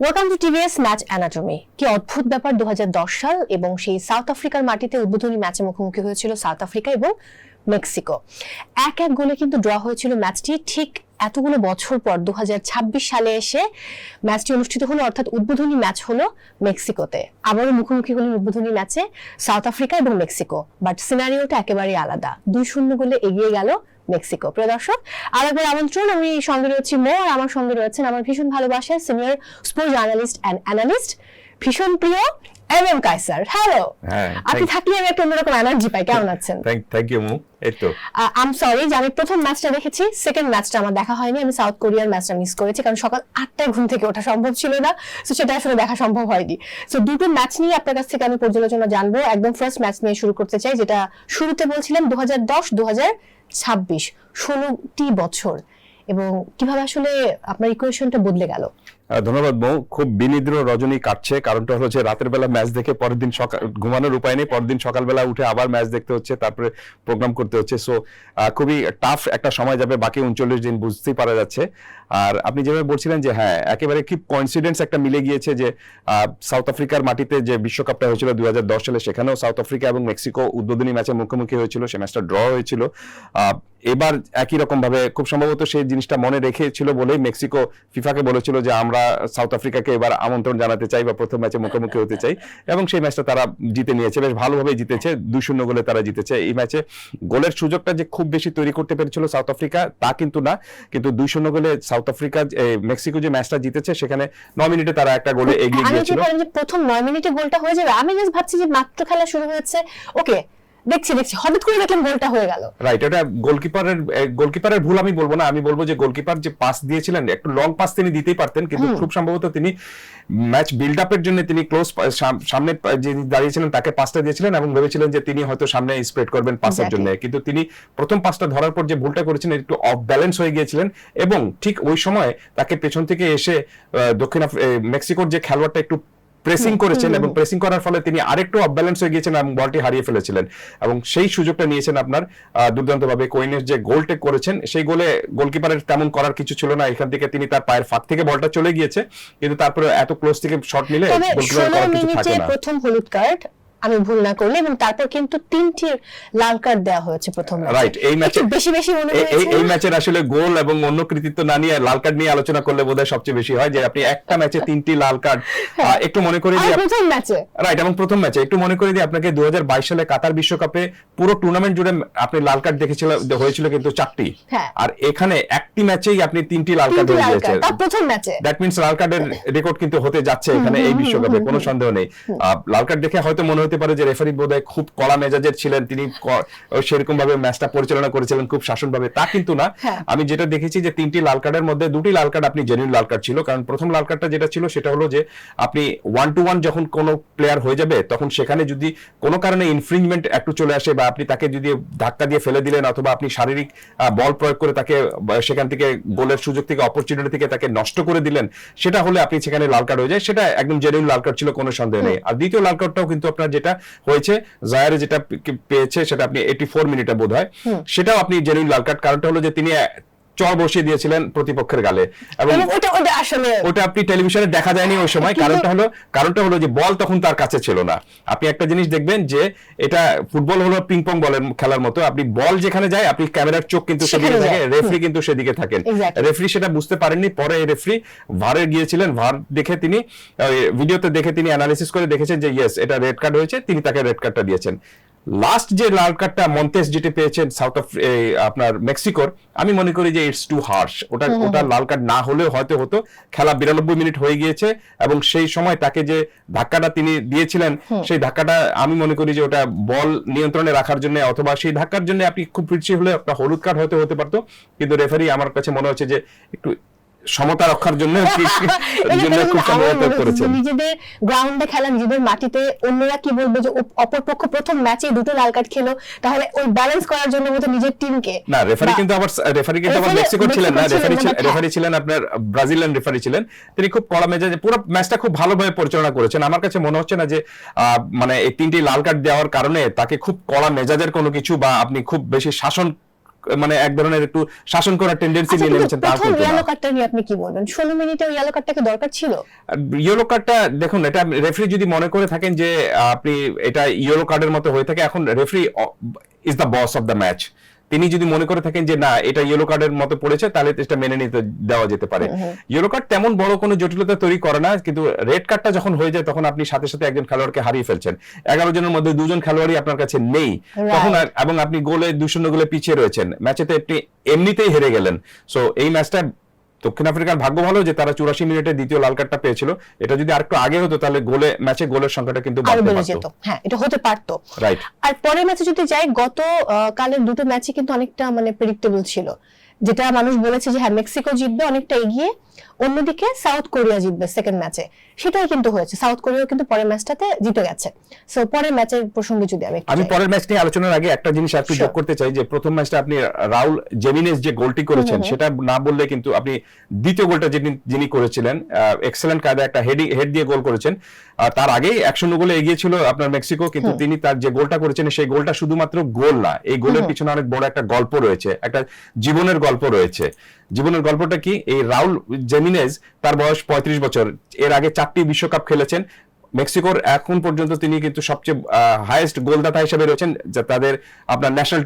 Welcome to TVS match anatomy. কি অদ্ভুত ব্যাপার, 2010 সাল এবং সেই সাউথ আফ্রিকার মাটিতে উদ্বোধনী ম্যাচে মুখোমুখি হয়েছিল সাউথ আফ্রিকা এবং মেক্সিকো। 1-1 গোলে কিন্তু ড্র হয়েছিল ম্যাচটি। ঠিক এতগুলো বছর পর 2026 সালে এসে ম্যাচটি অনুষ্ঠিত হলো, অর্থাৎ উদ্বোধনী ম্যাচ হলো মেক্সিকোতে। আবারও মুখোমুখি হলেন উদ্বোধনী ম্যাচে সাউথ আফ্রিকা এবং মেক্সিকো, বাট সিনারিওটা একেবারেই আলাদা। 2-0 গোলে এগিয়ে গেল মেক্সিকো। প্রিয় দর্শক, আরেকবার আমন্ত্রণ। আমি সঙ্গে রয়েছি মো, আর আমার সঙ্গে রয়েছেন আমার ভীষণ ভালোবাসার senior sports journalist and analyst, ভীষণ প্রিয় এম কায়সার। হ্যালো। আপনি থাকলে আমি একটা অন্যরকম এনার্জি পাই। কেমন আছেন? থ্যাংক ইউ মু। এইতো আই এম সরি যে আমি প্রথম ম্যাচটা দেখেছি, সেকেন্ড ম্যাচটা আমার দেখা হয়নি। আমি সাউথ কোরিয়ার ম্যাচটা মিস করেছি, কারণ সকাল 8টায় ঘুম থেকে ওঠা সম্ভব ছিল না, সো সেটা আসলে দেখা সম্ভব হয়নি। সো দুটো ম্যাচ নিয়ে আপনার কাছ থেকে আমি পর্যালোচনা জানবো। একদম ফার্স্ট ম্যাচ নিয়ে শুরু করতে চাই, যেটা শুরুতে বলছিলাম 2010-2026 16টি বছর, এবং কিভাবে আসলে আপনার ইকুয়েশনটা বদলে গেল। ধন্যবাদ মৌ। খুব বিনিদ্র রজনী কাটছে, কারণটা হলো যে রাতের বেলা ম্যাচ দেখে পরের দিন সকাল ঘুমানোর উপায় নেই, পরের দিন সকালবেলা উঠে আবার ম্যাচ দেখতে হচ্ছে, তারপরে প্রোগ্রাম করতে হচ্ছে। সো খুবই টাফ একটা সময় যাবে, বাকি 39 দিন বুঝতেই পারা যাচ্ছে। আর আপনি যেভাবে বলছিলেন যে হ্যাঁ, একেবারে কি কোইন্সিডেন্স একটা মিলে গিয়েছে যে সাউথ আফ্রিকার মাটিতে যে বিশ্বকাপটা হয়েছিল 2010 সালে, সেখানেও সাউথ আফ্রিকা এবং মেক্সিকো উদ্বোধনী ম্যাচে মুখোমুখি হয়েছিল, সে ম্যাচটা ড্র হয়েছিল। এবার একই রকম ভাবে খুব সম্ভবত সেই জিনিসটা মনে রেখেছিল বলেই মেক্সিকো ফিফাকে বলেছিল যে আমরা সাউথ আফ্রিকাকে এবার আমন্ত্রণ জানাতে চাই বা প্রথম ম্যাচে মুখোমুখি হতে চাই, এবং সেই ম্যাচটা তারা জিতে নিয়েছে, বেশ ভালোভাবে জিতেছে। 2-0 গোলে তারা জিতেছে। এই ম্যাচে গোলের সুযোগটা যে খুব বেশি তৈরি করতে পেরেছিল সাউথ আফ্রিকা তা কিন্তু না, কিন্তু 2-0 গোলে সাউথ আফ্রিকা মেক্সিকো যে ম্যাচটা জিতেছে সেখানে 9 মিনিটে তারা একটা গোলে এগিয়ে গিয়েছিল। প্রথম 9 মিনিটে গোলটা হয়ে যাবে, আমি জাস্ট ভাবছি যে মাত্র খেলা শুরু হয়েছে, ওকে দেখছি হঠাৎ করে দেখলাম গোলটা হয়ে গেল। রাইট, এটা গোলকিপারের ভুল আমি বলবো না, আমি বলবো যে গোলকিপার যে পাস দিয়েছিলেন, একটু লং পাস তিনি দিতেই পারতেন, কিন্তু খুব সম্ভবত তিনি ম্যাচ বিল্ড আপের জন্য তিনি ক্লোজ সামনে যে দাঁড়িয়েছিলেন তাকে পাসটা দিয়েছিলেন এবং ভেবেছিলেন যে তিনি হয়তো সামনে স্প্রেড করবেন পাসের জন্য, কিন্তু তিনি প্রথম পাসটা ধরার পর যে ভুলটা করেছেন একটু অফ ব্যালেন্স হয়ে গিয়েছিলেন, এবং ঠিক ওই সময় তাকে পেছন থেকে এসে মেক্সিকোর যে খেলোয়াড়টা একটু প্রেসিং করেছেন, এবং প্রেসিং করার ফলে তিনি আরেকটু অফ ব্যালেন্স হয়ে গিয়েছেন এবং বলটি হারিয়ে ফেলেছিলেন, এবং সেই সুযোগটা নিয়েছেন আপনার দুর্দান্তভাবে কোইনের যে গোলটা করেছেন। সেই গোলে গোলকিপারের তেমন করার কিছু ছিল না, এখান থেকে তিনি তার পায়ের ফাঁক থেকে বলটা চলে গিয়েছে, কিন্তু তারপরে এত ক্লোজ থেকে শট নিলে গোলকিপারের করার কিছু থাকে না। প্রথম হলুদ কার্ড আমি ভুল না করলে, এবং তারপর কিন্তু 3টি লাল কার্ড দেওয়া হয়েছে প্রথম ম্যাচে। রাইট, এই ম্যাচে বেশি মনে হয়েছে এই ম্যাচের আসলে গোল এবং অন্য কৃতিত্ব না নিয়ে লাল কার্ড নিয়ে আলোচনা করলে বোধহয় সবচেয়ে বেশি হয়, যে আপনি একটা ম্যাচে 3টি লাল কার্ড। একটু মনে করে দিই প্রথম ম্যাচে, রাইট, এবং প্রথম ম্যাচে একটু মনে করে দিই আপনাকে 2022 সালে কাতার বিশ্বকাপে পুরো টুর্নামেন্ট জুড়ে আপনি লাল কার্ড হয়েছিল কিন্তু 4টি, আর এখানে একটি ম্যাচেই আপনি 3টি লাল কার্ড হয়ে গেছে প্রথম ম্যাচে। দ্যাট মিন্স লাল কার্ডের রেকর্ড কিন্তু হতে যাচ্ছে এখানে এই বিশ্বকাপে, কোনো সন্দেহ নেই। লাল কার্ড দেখে হয়তো মনে হতে পারে যে রেফারি খুব কড়া মেজাজের ছিলেন, তিনি সেরকম ভাবে ম্যাচটা পরিচালনা করেছিলেন খুব শাসনভাবে, তা কিন্তু না। আমি যেটা দেখেছি যে 3টি লাল কার্ডের মধ্যে 2টি লাল কার্ড আপনি জেনুইন লাল কার্ড ছিল, কারণ প্রথম লাল কার্ডটা যেটা ছিল সেটা হলো যে আপনি 1-to-1 যখন কোনো প্লেয়ার হয়ে যাবে, তখন সেখানে যদি কোনো কারণে ইনফ্রিঞ্জমেন্ট একটু চলে আসে, বা আপনি তাকে যদি ধাক্কা দিয়ে ফেলে দিলেন অথবা আপনি শারীরিক বল প্রয়োগ করে তাকে সেখান থেকে গোলের সুযোগ থেকে অপরচুনিটি থেকে তাকে নষ্ট করে দিলেন, সেটা হলে আপনি সেখানে লাল কার্ড হয়ে যায়, সেটা একদম জেনুইন লাল কার্ড ছিল, কোনো সন্দেহ নেই। আর দ্বিতীয় লাল কার্ডটাও কিন্তু আপনার যেটা হয়েছে জায়ারে যেটা পেয়েছে সেটা আপনি 84 মিনিটে বোধ হয়, সেটাও আপনি জেনুইন লাল কার্ড, কারণটা হলো যে তিনি চড় বসিয়ে দিয়েছিলেন প্রতিপক্ষের গালে, এবং ওটা আপনি টেলিভিশনে দেখা যায়নি ওই সময়। কারণটা হলো যে বল তখন তার কাছে ছিল না। আপনি একটা জিনিস দেখবেন যে এটা ফুটবল হলো পিং পং বলের খেলার মতো, আপনি বল যেখানে যায় আপনি ক্যামেরার চোখ কিন্তু সেদিকে থাকে, রেফারি কিন্তু সেদিকে থাকেন। রেফারি সেটা বুঝতে পারেননি, পরে রেফারি ভারে গিয়েছিলেন, ভার দেখে তিনি ভিডিওতে দেখে তিনি অ্যানালিসিস করে দেখেছেন যে ইয়েস এটা রেড কার্ড হয়েছে, তিনি তাকে রেড কার্ডটা দিয়েছেন। লাস্ট যে লাল কার্ডটা মন্তেস যেটা পেয়েছেন আপনার মেক্সিকোর, আমি মনে করি যে ইটস টু হার্শ। ওটা লাল কার্ড না হলেও হয়তো হতো। খেলা 92 মিনিট হয়ে গিয়েছে, এবং সেই সময় তাকে যে ধাক্কাটা তিনি দিয়েছিলেন, সেই ধাক্কাটা আমি মনে করি যে ওটা বল নিয়ন্ত্রণে রাখার জন্য, অথবা সেই ধাক্কার জন্য আপনি খুব পিছিয়ে হলে একটা হলুদ কার্ড হয়তো হতে পারতো, কিন্তু রেফারি আমার কাছে মনে হচ্ছে যে একটু সমতা রক্ষার জন্য খুব সম্ভবত করেছেন। নিজেদের গ্রাউন্ডে খেলা, নিজেদের মাটিতে, অন্যরা কি বলবে যে অপরপক্ষ প্রথম ম্যাচে 2টো লাল কার্ড খেলো, তাহলে ওই ব্যালেন্স করার জন্য মতো নিজের টিমকে না, রেফারি কিন্তু আবার মেক্সিকোর ছিলেন না, রেফারি ছিলেন আপনার ব্রাজিলিয়ান রেফারি ছিলেন, তিনি খুব কড়া মেজাজে পুরো ম্যাচটা খুব ভালোভাবে পরিচালনা করেছেন। আমার কাছে মনে হচ্ছে না যে মানে এই 3টি লাল কার্ড দেওয়ার কারণে তাকে খুব কড়া মেজাজের কোনো কিছু, বা আপনি খুব বেশি শাসন মানে এক ধরনের একটু শাসন করার টেন্ডেন্সি নিয়ে নেমেছেন, তা প্রথম কিন্তু ইয়েলো না। কার্ডটা নিয়ে আপনি কি বলবেন? 16 মিনিটে ইয়েলো কার্ডটাকে দরকার ছিল? ইয়েলো কার্ডটা দেখুন, এটা রেফারি যদি মনে করে থাকেন যে আপনি এটা ইয়েলো কার্ডের মতো হয়ে থাকে, এখন referee is the boss of the match, তিনি যদি মনে করে থাকেন যে না এটা ইয়েলো কার্ডের মতো পড়েছে, তাহলে এটা মেনে নিতে দেওয়া যেতে পারে। ইয়েলো কার্ড তেমন বড় কোনো জটিলতা তৈরি করে না, কিন্তু রেড কার্ডটা যখন হয়ে যায় তখন আপনি সাথে সাথে একজন খেলোয়াড়কে হারিয়ে ফেলছেন। 11 জনের মধ্যে 2 জন খেলোয়াড়ই আপনার কাছে নেই তখন, এবং আপনি গোলে 2-0 গোলে পিছিয়ে রয়েছেন, ম্যাচেতে আপনি এমনিতেই হেরে গেলেন। সো এই ম্যাচটা দক্ষিণ আফ্রিকার ভাগ্য ভালো যে তারা 84 মিনিটে দ্বিতীয় লাল কার্ডটা পেয়েছিল। এটা যদি আরেকটু আগে হতো তাহলে ম্যাচে গোলের সংখ্যাটা কিন্তু বাড়তে পারত। হ্যাঁ, এটা হতে পারত। রাইট। আর পরের ম্যাচে যদি যাই, গত কালের দুটো ম্যাচই কিন্তু অনেকটা মানে প্রেডিক্টেবল ছিল, যেটা মানুষ বলেছে যে হ্যাঁ মেক্সিকো জিতবে অনেকটা এগিয়ে, অন্যদিকে সাউথ কোরিয়া জিতবে সেকেন্ড ম্যাচে, সেটাই কিন্তু হয়েছে। সাউথ কোরিয়াও কিন্তু পরের ম্যাচটাতে জিতে গেছে। সো পরের ম্যাচের প্রসঙ্গে যদি আমি পরের ম্যাচ নিয়ে আলোচনার আগে একটা জিনিস একটু যোগ করতে চাই, যে প্রথম ম্যাচটা আপনি রাউল জেমিনেজ যে গোলটি করেছেন সেটা না বললে কিন্তু আপনি দ্বিতীয় গোলটা যিনি করেছিলেন এক্সেলেন্ট কায়দায় একটা হেড দিয়ে গোল করেছেন। তার আগেই 1-0 গোলে এগিয়ে ছিল আপনার মেক্সিকো, কিন্তু তিনি তার যে গোলটা করেছেন সেই গোলটা শুধুমাত্র গোল না, এই গোলের পিছনে অনেক বড় একটা গল্প রয়েছে, একটা জীবনের গল্প রয়েছে। জীবনের গল্পটা কি? এই রাউল জেমিনেজ, তার বয়স 35 বছর, এর আগে 4টি বিশ্বকাপ খেলেছেন। মেক্সিকোর এখন পর্যন্ত তিনি কিন্তু সবচেয়ে হাইয়েস্ট গোলদাতা হিসেবে রয়েছেন তাদের আপনার ন্যাশনাল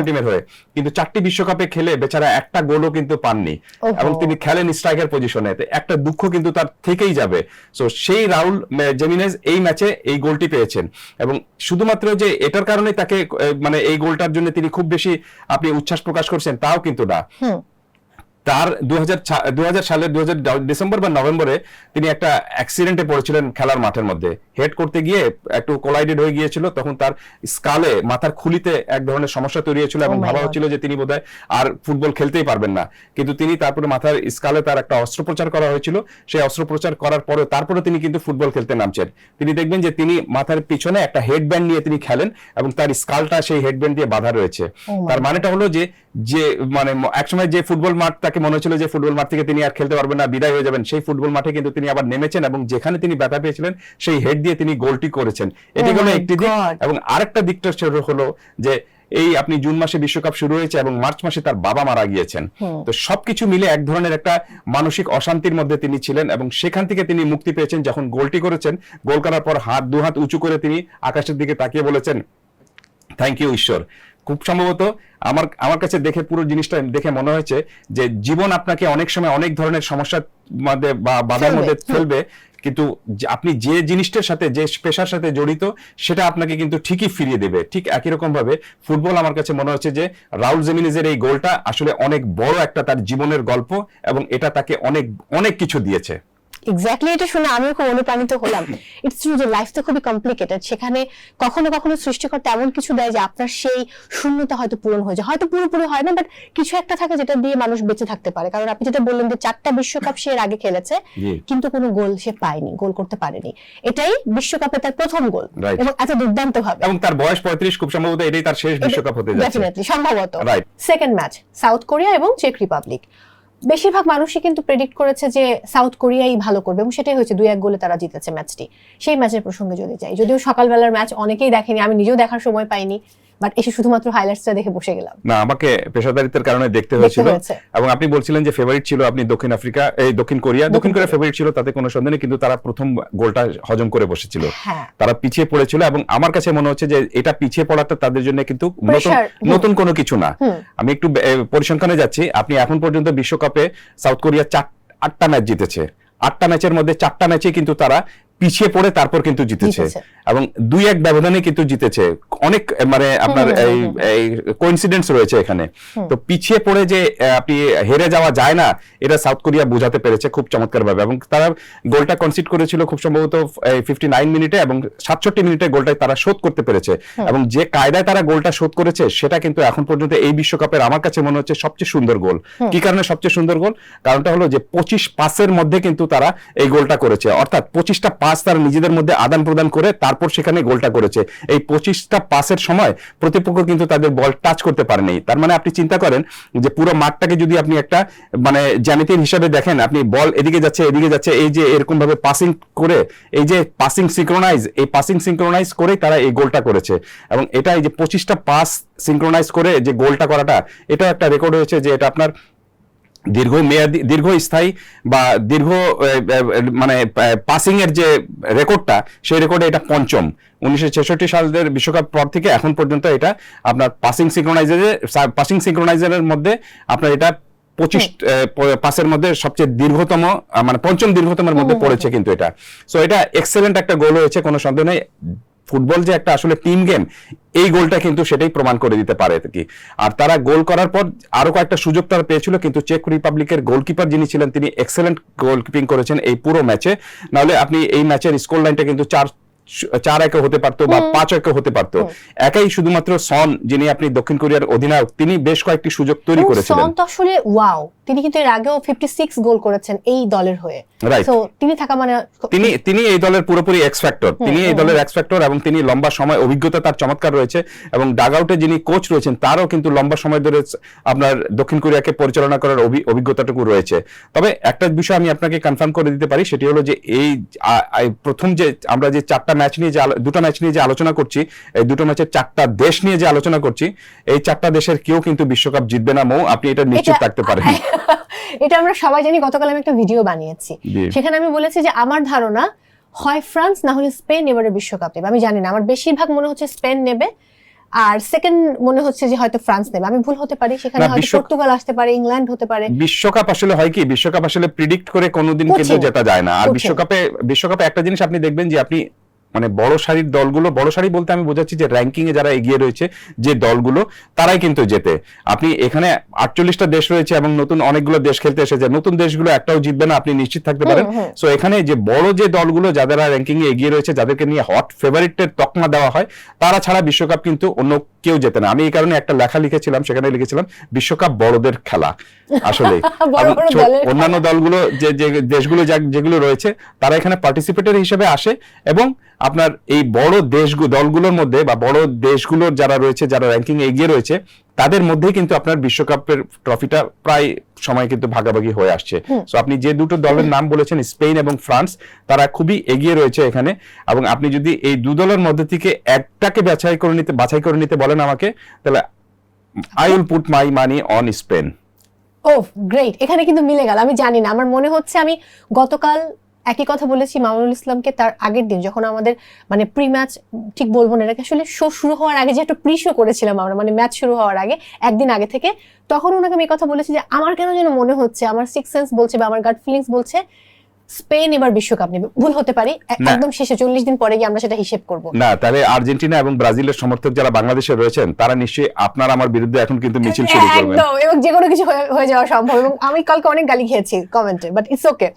টিমের হয়ে, কিন্তু 4টি বিশ্বকাপে খেলে বেচারা একটা গোলও কিন্তু পাননি, এবং তিনি খেলেন স্ট্রাইকার পজিশনে। একটা দুঃখ কিন্তু তার থেকেই যাবে। সো সেই রাউল জেমিনেজ এই ম্যাচে এই গোলটি পেয়েছেন, এবং শুধুমাত্র যে এটার কারণে তাকে মানে এই গোলটার জন্য তিনি খুব বেশি আপনি উচ্ছ্বাস প্রকাশ করছেন তাও কিন্তু না। তার 2000 সালের ডিসেম্বর বা নভেম্বরে তিনি একটা অ্যাক্সিডেন্টে পড়েছিলেন খেলার মাঠের মধ্যে, হেড করতে গিয়ে একটু কোলাইডেড হয়ে গিয়েছিল, তখন তার স্কালে মাথার খুলিতে এক ধরনের সমস্যা তৈরি হয়েছিল, এবং ভাবা হচ্ছিল যে তিনি বোধহয় আর ফুটবল খেলতেই পারবেন না। কিন্তু তিনি তারপরে মাথার স্কালে তার একটা অস্ত্রোপচার করা হয়েছিল, সেই অস্ত্রোপচার করার পরে তারপরে তিনি কিন্তু ফুটবল খেলতে নামছেন। তিনি দেখবেন যে তিনি মাথার পিছনে একটা হেডব্যান্ড নিয়ে তিনি খেলেন, এবং তার স্কালটা সেই হেডব্যান্ড দিয়ে বাঁধা রয়েছে। তার মানেটা হলো যে মানে একসময় যে ফুটবল মাঠ তাকে মনে হচ্ছিল যে ফুটবল মাঠ থেকে তিনি আর খেলতে পারবেন না, বিদায় হয়ে যাবেন, সেই ফুটবল মাঠে কিন্তু তিনি আবার নেমেছেন, এবং যেখানে তিনি ব্যথা পেয়েছিলেন সেই হেড দিয়ে তিনি গোলটি করেছেন। এটি হলো একটি দিক, এবং আরেকটা দিকটা হলো যে এই আপনি জুন মাসে বিশ্বকাপ শুরু হয়েছে এবং মার্চ মাসে তার বাবা মারা গিয়েছেন। তো সবকিছু মিলে এক ধরনের একটা মানসিক অশান্তির মধ্যে তিনি ছিলেন, এবং সেখান থেকে তিনি মুক্তি পেয়েছেন যখন গোলটি করেছেন। গোল করার পর দু হাত উঁচু করে তিনি আকাশের দিকে তাকিয়ে বলেছেন, থ্যাংক ইউ ঈশ্বর। খুব সম্ভবত আমার কাছে দেখে পুরো জিনিসটা দেখে মনে হয়েছে যে জীবন আপনাকে অনেক সময় অনেক ধরনের সমস্যার মধ্যে বা বাধার মধ্যে ফেলবে, কিন্তু আপনি যে জিনিসটার সাথে, যে পেশার সাথে জড়িত, সেটা আপনাকে কিন্তু ঠিকই ফিরিয়ে দেবে। ঠিক একই রকম ভাবে ফুটবল আমার কাছে মনে হচ্ছে যে রাউল জেমিনেজের এই গোলটা আসলে অনেক বড় একটা তার জীবনের গল্প, এবং এটা তাকে অনেক অনেক কিছু দিয়েছে। এক্স্যাক্টলি, এটা শুনে আমিও খুব অনুপ্রাণিত হলাম। ইটস ট্রু যে লাইফ তো খুবই কমপ্লিকেটেড, সেখানে কখনো কখনো সৃষ্টিকর্তা এমন কিছু দেয় যে আপনার সেই শূন্যতা হয়তো পূরণ হয়ে যায়, হয়তো পুরোপুরি হয় না, বাট কিছু একটা থাকে যেটা দিয়ে মানুষ বেঁচে থাকতে পারে। কারণ আপনি যেটা বললেন যে 4টা বিশ্বকাপ সে এর আগে খেলেছে, কিন্তু কোনো গোল সে পায়নি, গোল করতে পারেনি। এটাই বিশ্বকাপে তার প্রথম গোল, এবং এত দুর্দান্ত ভাবে, এবং তার বয়স 35, খুব সম্ভবত এটাই তার শেষ বিশ্বকাপ হতে যাচ্ছে, ডেফিনেটলি, সম্ভবত। সেকেন্ড ম্যাচ সাউথ কোরিয়া এবং চেক রিপাবলিক, বেশিরভাগ মানুষই কিন্তু প্রেডিক্ট করেছে যে সাউথ কোরিয়াই ভালো করবে, এবং সেটাই হয়েছে। 2-1 গোলে তারা জিতেছে ম্যাচটি। সেই ম্যাচের প্রসঙ্গে যদি যাই, যদিও সকালবেলার ম্যাচ অনেকেই দেখেনি, আমি নিজেও দেখার সময় পাইনি, বাট এসে শুধুমাত্র হাইলাইটসটা দেখে বসে গেলাম। না, আমাকে পেশাদারিত্বের কারণে দেখতে হয়েছিল, এবং আপনি বলছিলেন যে ফেভারিট ছিল আপনি দক্ষিণ কোরিয়া ফেভারিট ছিল, তাতে কোনো সন্দেহ নেই, কিন্তু তারা প্রথম গোলটা হজম করে বসেছিল, তারা পিছিয়ে পড়েছিল, এবং আমার কাছে মনে হচ্ছে যে এটা পিছিয়ে পড়াটা তাদের জন্য কিন্তু নতুন কোনো কিছু না। আমি একটু পরিসংখ্যানে যাচ্ছি, আপনি এখন পর্যন্ত বিশ্বকাপে সাউথ কোরিয়া 8টা ম্যাচ জিতেছে, 8টা ম্যাচের মধ্যে 4টা ম্যাচে কিন্তু তারা পিছিয়ে পড়ে তারপর কিন্তু জিতেছে, এবং 2-1 ব্যবধানে কিন্তু জিতেছে। অনেক মানে আপনার এই কোইন্সিডেন্স রয়েছে এখানে। তো পিছিয়ে পড়ে যে আপনি হেরে যাওয়া যায় না, এটা সাউথ কোরিয়া বোঝাতে পেরেছে খুব চমৎকার ভাবে, এবং তারা গোলটা কনসিড করেছিল খুব সম্ভবত 59 মিনিটে, এবং 67 মিনিটে গোলটা তারা শোধ করতে পেরেছে, এবং যে কায়দায় তারা গোলটা শোধ করেছে সেটা কিন্তু এখন পর্যন্ত এই বিশ্বকাপের আমার কাছে মনে হচ্ছে সবচেয়ে সুন্দর গোল। কি কারণে সবচেয়ে সুন্দর গোল? কারণটা হলো যে 25 পাসের মধ্যে কিন্তু তারা এই গোলটা করেছে, অর্থাৎ 25টা পাস পাস তারা নিজেদের মধ্যে আদান প্রদান করে তারপর সেখানে গোলটা করেছে। এই 25টা পাসের সময় প্রতিপক্ষ কিন্তু তাদের বল টাচ করতে পারেনি। তার মানে আপনি চিন্তা করেন যে পুরো মাঠটাকে যদি আপনি একটা মানে জ্যামিতির হিসাবে দেখেন, আপনি বল এদিকে যাচ্ছে এই যে এরকম ভাবে পাসিং করে, এই যে পাসিং সিঙ্ক্রোনাইজ করে তারা এই গোলটা করেছে। এবং এটা এই যে 25টা পাস সিঙ্ক্রোনাইজ করে যে গোলটা করাটা, এটা একটা রেকর্ড হয়েছে যে এটা আপনার দীর্ঘস্থায়ী বা দীর্ঘ মানে পাসিং এর যে রেকর্ডটা, সেই রেকর্ডে এটা পঞ্চম। 1966 সালের বিশ্বকাপ পর থেকে এখন পর্যন্ত এটা আপনার পাসিং সিঙ্ক্রোনাইজারের মধ্যে আপনার এটা 25 পাসের মধ্যে সবচেয়ে দীর্ঘতম, মানে পঞ্চম দীর্ঘতমের মধ্যে পড়েছে কিন্তু এটা। সো এটা এক্সেলেন্ট একটা গোল হয়েছে, কোনো সন্দেহ নেই। ফুটবল যে একটা আসলে টিম গেম, এই গোলটা কিন্তু সেটাই প্রমাণ করে দিতে পারে কি। আর তারা গোল করার পর আরো কয়েকটা সুযোগ তারা পেয়েছিল, কিন্তু চেক রিপাবলিকের গোলকিপার যিনি ছিলেন তিনি এক্সেলেন্ট গোলকিপিং করেছেন এই পুরো ম্যাচে। নাহলে আপনি এই ম্যাচের স্কোর লাইনটা কিন্তু 4-1 হতে পারতো বা 5-1 হতে পারতো। একাই শুধুমাত্র সন, যিনি আপনি দক্ষিণ কোরিয়ার অধিনায়ক, তিনি বেশ কয়েকটি সুযোগ তৈরি করেছিলেন। সন তো আসলে ওয়াও, তিনি কিন্তু এর আগেও 56 গোল করেছেন এই দলের হয়ে। সো তিনি থাকা মানে তিনি এই দলের পুরোপুরি এক্স ফ্যাক্টর, এবং তিনি লম্বা সময় অভিজ্ঞতা তার চমৎকার রয়েছে। এবং ডাগআউটে যিনি কোচ রয়েছেন তারও কিন্তু লম্বা সময় ধরে আপনার দক্ষিণ কোরিয়াকে পরিচালনা করার অভিজ্ঞতাটুকু রয়েছে। তবে একটা বিষয় আমি আপনাকে কনফার্ম করে দিতে পারি, সেটি হলো যে এই প্রথম যে আমরা যে দুটো ম্যাচ নিয়ে যে আলোচনা করছি, এই দুটো ম্যাচের 4টা দেশ নিয়ে যে আলোচনা করছি, এই 4টা দেশের কেউ কিন্তু বিশ্বকাপ জিতবে না। আপনি এটা নিশ্চিত থাকতে পারেন। এটা আমরা সবাই জানি। গতকাল আমি একটা ভিডিও বানিয়েছি, সেখানে আমি বলেছি যে আমার ধারণা হয় ফ্রান্স না হলে স্পেন এবারে বিশ্বকাপ নেবে। আমি জানি না, আমার বেশিরভাগ মনে হচ্ছে স্পেন নেবে, আর সেকেন্ড মনে হচ্ছে যে হয়তো ফ্রান্স নেবে। আমি ভুল হতে পারি, সেখানে হয়তো পর্তুগাল আসতে পারে, ইংল্যান্ড হতে পারে। বিশ্বকাপ আসলে হয় কি, বিশ্বকাপ আসলে প্রিডিক্ট করে কোনোদিন কিন্তু জেতা যায় না। আর বিশ্বকাপে একটা জিনিস আপনি দেখবেন যে আপনি মানে বড় সারির দলগুলো, বড় সারি বলতে আমি বোঝাচ্ছি যে র্যাঙ্কিং এ যারা এগিয়ে রয়েছে যে দলগুলো, তারাই কিন্তু জেতে। আপনি এখানে 48টা দেশ রয়েছে এবং নতুন অনেকগুলো দেশ খেলতে এসেছে, নতুন দেশগুলো একটাও জিতবে না, আপনি নিশ্চিত থাকতে পারেন। সো এখানে যে বড় যে দলগুলো যারা র্যাঙ্কিং এ এগিয়ে রয়েছে, যাদেরকে নিয়ে হট ফেভারিটের তকমা দেওয়া হয়, তারা ছাড়া বিশ্বকাপ কিন্তু অন্য কেউ জেতে না। আমি এই কারণে একটা লেখা লিখেছিলাম, সেখানে লিখেছিলাম বিশ্বকাপ বড়দের খেলা। আসলে অন্যান্য দলগুলো যে দেশগুলো যেগুলো রয়েছে, তারা এখানে পার্টিসিপেটর হিসেবে আসে এবং আপনার এই বড় দলগুলোর মধ্যে বা বড় দেশগুলোর যারা রয়েছে, যারা র্যাঙ্কিং এ এগিয়ে রয়েছে, তাদের মধ্যেই কিন্তু আপনার বিশ্বকাপের ট্রফিটা প্রায় সময় কিন্তু ভাগাভাগি হয়ে আসছে। সো আপনি যে দুটো দলের নাম বলেছেন, স্পেন এবং ফ্রান্স, তারা খুবই এগিয়ে রয়েছে এখানে। এবং আপনি যদি এই দু দলের মধ্যে থেকে একটাকে বাছাই করে নিতে বলেন আমাকে, তাহলে I will put my money on Spain. Oh great, এখানে কিন্তু মিলে গেল। আমি জানি না, আমার মনে হচ্ছে আমি গতকাল একই কথা বলেছি মামুনুল ইসলামকে, তার আগের দিন যখন আমাদের মানে প্রি ম্যাচ, ঠিক বলবো না এটাকে, আসলে শো শুরু হওয়ার আগে যে একটা প্রি শো করেছিলাম আমরা, মানে ম্যাচ শুরু হওয়ার আগে একদিন আগে থেকে, তখন ওনাকে আমি এই কথা বলেছি যে আমার কেন যেন মনে হচ্ছে, আমার সিক্স সেন্স বলছে বা আমার গাট ফিলিংস বলছে স্পেন এবার বিশ্বকাপ নেবে। ভুল হতে পারি, একদম শেষে 40 দিন পরে গিয়ে আমরা সেটা হিসেব করব না। তাহলে আর্জেন্টিনা এবং ব্রাজিলের সমর্থক যারা বাংলাদেশে রয়েছেন, তারা নিশ্চয়ই আপনার আমার বিরুদ্ধে এখন কিন্তু মিছিল শুরু করবেন, এবং যে কোনো কিছু হয়ে যাওয়া সম্ভব। এবং আমি কালকে অনেক গালি খেয়েছি কমেন্টে, বাট ইটস ওকে।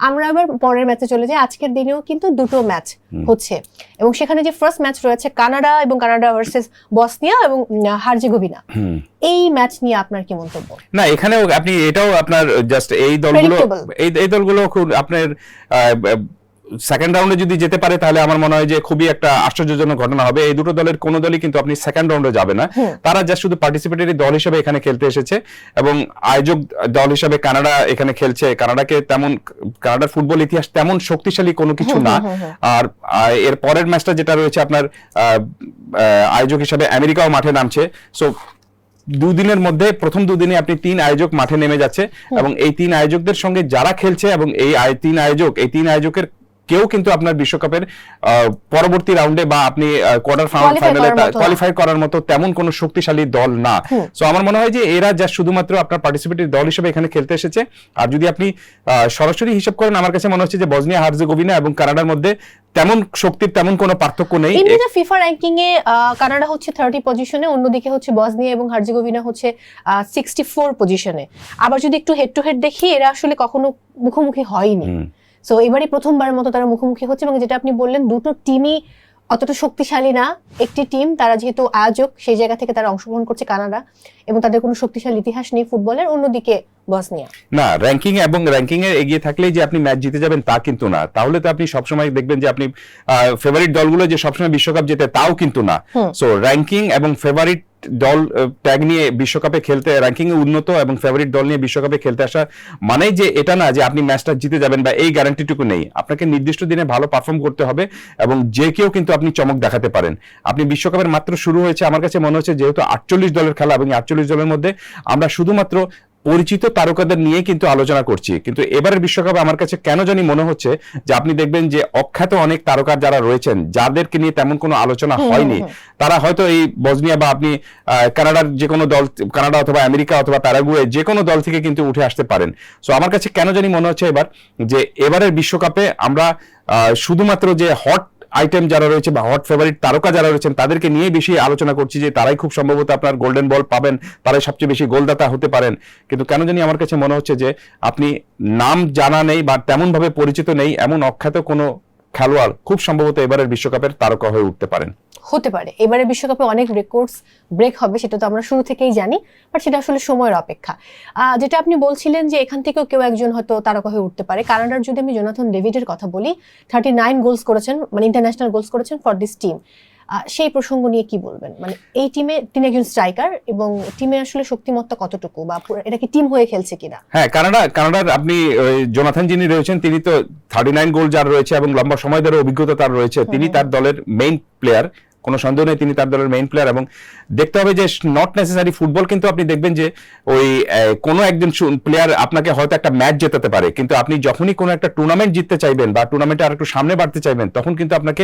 আমরা আবার পরের ম্যাচে চলে যাই। আজকের দিনেও কিন্তু দুটো ম্যাচ হচ্ছে, এবং সেখানে যে ফার্স্ট ম্যাচ রয়েছে কানাডা ভার্সেস বসনিয়া এবং হার্জেগোভিনা, এই ম্যাচ নিয়ে আপনার কি মন্তব্য? না, এখানেও আপনি এটাও আপনার জাস্ট এই দলগুলো খুব আপনার সেকেন্ড রাউন্ডে যদি যেতে পারে, তাহলে আমার মনে হয় যে খুবই একটা আশ্চর্যজনক ঘটনা হবে। এই দুটো দলের কোনো দলই কিন্তু আপনি সেকেন্ড রাউন্ডে যাবে না। তারা জাস্ট শুধু পার্টিসিপেটরি দল হিসেবে এখানে খেলতে এসেছে, এবং আয়োজক দল হিসেবে কানাডা এখানে খেলছে। কানাডার ফুটবল ইতিহাস তেমন শক্তিশালী কোনো কিছু না। আর এর পরের ম্যাচটা যেটা রয়েছে আপনার আয়োজক হিসেবে আমেরিকাও মাঠে নামছে। সো দুদিনের মধ্যে প্রথম দুদিনে আপনি 3 আয়োজক মাঠে নেমে যাচ্ছে, এবং এই 3 আয়োজকদের সঙ্গে যারা খেলছে, এবং এই 3 আয়োজকের কেউ কিন্তু আপনার বিশ্বকাপের পরবর্তী রাউন্ডে বা আপনি কোয়ার্টার ফাইনালে কোয়ালিফাই করার মতো তেমন কোনো শক্তিশালী দল না। সো আমার মনে হয় যে এরা যা শুধুমাত্র আপনার পার্টিসিপেটরি দল হিসেবে এখানে খেলতে এসেছে। আর যদি আপনি সরাসরি হিসাব করেন, আমার কাছে মনে হচ্ছে যে বসনিয়া হার্জেগোভিনা এবং কানাডার মধ্যে তেমন শক্তির তেমন কোনো পার্থক্য নেই। ইন্ডিয়া ফিফা র্যাঙ্কিং এ কানাডা হচ্ছে 30 পজিশনে, অন্যদিকে হচ্ছে বসনিয়া এবং হার্জেগোভিনা হচ্ছে 64 পজিশনে। আবার যদি একটু হেড টু হেড দেখি, এরা আসলে কখনো মুখোমুখি হয়নি। সো এবারই প্রথমবারের মতো তারা মুখোমুখি হচ্ছে, এবং যেটা আপনি বললেন দুটো টিমই অতটা শক্তিশালী না একটি টিম, তারা যেহেতু আয়োজক সেই জায়গা থেকে তারা অংশগ্রহণ করছে কানাডা, এবং তাদের কোনো শক্তিশালী ইতিহাস নেই ফুটবলের। অন্যদিকে বসনিয়া না, র্যাঙ্কিং এ এগিয়ে থাকলেই যে আপনি ম্যাচ জিতে যাবেন তা কিন্তু না। তাহলে তো আপনি সবসময় দেখবেন যে আপনি ফেভারিট দলগুলো যে সবসময় বিশ্বকাপ জেতে তাও কিন্তু না। সো র্যাঙ্কিং এবং ফেভারিট দল ট্যাগ নিয়ে বিশ্বকাপে খেলতে, র্যাঙ্কিং এ উন্নত এবং ফেভারিট দল নিয়ে বিশ্বকাপে খেলতে আসা মানে যে এটা না যে আপনি ম্যাচটা জিতে যাবেন বা এই গ্যারান্টিটুকু নেই। আপনাকে নির্দিষ্ট দিনে ভালো পারফর্ম করতে হবে এবং যে কেউ কিন্তু আপনি চমক দেখাতে পারেন। আপনি বিশ্বকাপের মাত্র শুরু হয়েছে, আমার কাছে মনে হচ্ছে যেহেতু 48 দলের খেলা এবং 48 দলের মধ্যে আমরা শুধুমাত্র পরিচিত তারকাদের নিয়ে কিন্তু আলোচনা করছি, কিন্তু এবারের বিশ্বকাপে আমার কাছে কেন জানি মনে হচ্ছে যে আপনি দেখবেন যে অখ্যাত অনেক তারকা যারা রয়েছেন যাদেরকে নিয়ে তেমন কোনো আলোচনা হয়নি, তারা হয়তো এই বসনিয়া বা আপনি কানাডার যে কোনো দল, কানাডা অথবা আমেরিকা অথবা প্যারাগুয়ে যে কোনো দল থেকে কিন্তু উঠে আসতে পারেন। সো আমার কাছে কেন জানি মনে হচ্ছে এবার যে এবারের বিশ্বকাপে আমরা শুধুমাত্র যে হট আইটেম যারা রয়েছে বা হট ফেভারিট তারকা যারা রয়েছেন তাদেরকে নিয়ে বেশি আলোচনা করছি, যে তারাই খুব সম্ভবত আপনার গোল্ডেন বল পাবেন, তারাই সবচেয়ে বেশি গোলদাতা হতে পারেন। কিন্তু কেন জানি আমার কাছে মনে হচ্ছে যে আপনি নাম জানা নেই বা তেমন ভাবে পরিচিত নেই এমন অখ্যাত কোনো খেলোয়াড় খুব সম্ভবত এবারের বিশ্বকাপের তারকা হয়ে উঠতে পারেন। হতে পারে এবারে বিশ্বকাপে অনেক রেকর্ডস ব্রেক হবে, সেটা তো আমরা শুরু থেকেই জানি, বাট সেটা আসলে সময়ের অপেক্ষা। যেটা আপনি বলছিলেন যে এখান থেকেও কেউ একজন হয়তো তারকা হয়ে উঠতে পারে। কানাডার যদি আমি জোনাথন ডেভিডের কথা বলি, 39 গোলস করেছেন, মানে ইন্টারন্যাশনাল গোলস করেছেন ফর দিস টিম। সেই প্রসঙ্গ নিয়ে কি বলবেন? মানে এই টিমে তিনি একজন স্ট্রাইকার, এবং টিমে আসলে শক্তিমত্তা কতটুকু, বা এটা কি টিম হয়ে খেলছে কিনা? হ্যাঁ, কানাডার আপনি জোনাথন যিনি রয়েছেন তিনি তো 39 গোল যার রয়েছে এবং লম্বা সময় ধরে অভিজ্ঞতা তার রয়েছে, তিনি তার দলের মেইন প্লেয়ার, কোনো সন্দেহ নেই তিনি তার দলের মেইন প্লেয়ার। এবং দেখতে হবে যে নট নেসেসারি ফুটবল, কিন্তু আপনি দেখবেন যে ওই কোনো একজন প্লেয়ার আপনাকে হয়তো একটা ম্যাচ জেতাতে পারে, কিন্তু আপনি যখনই কোনো একটা টুর্নামেন্ট জিততে চাইবেন বা টুর্নামেন্টে আর একটু সামনে বাড়তে চাইবেন তখন কিন্তু আপনাকে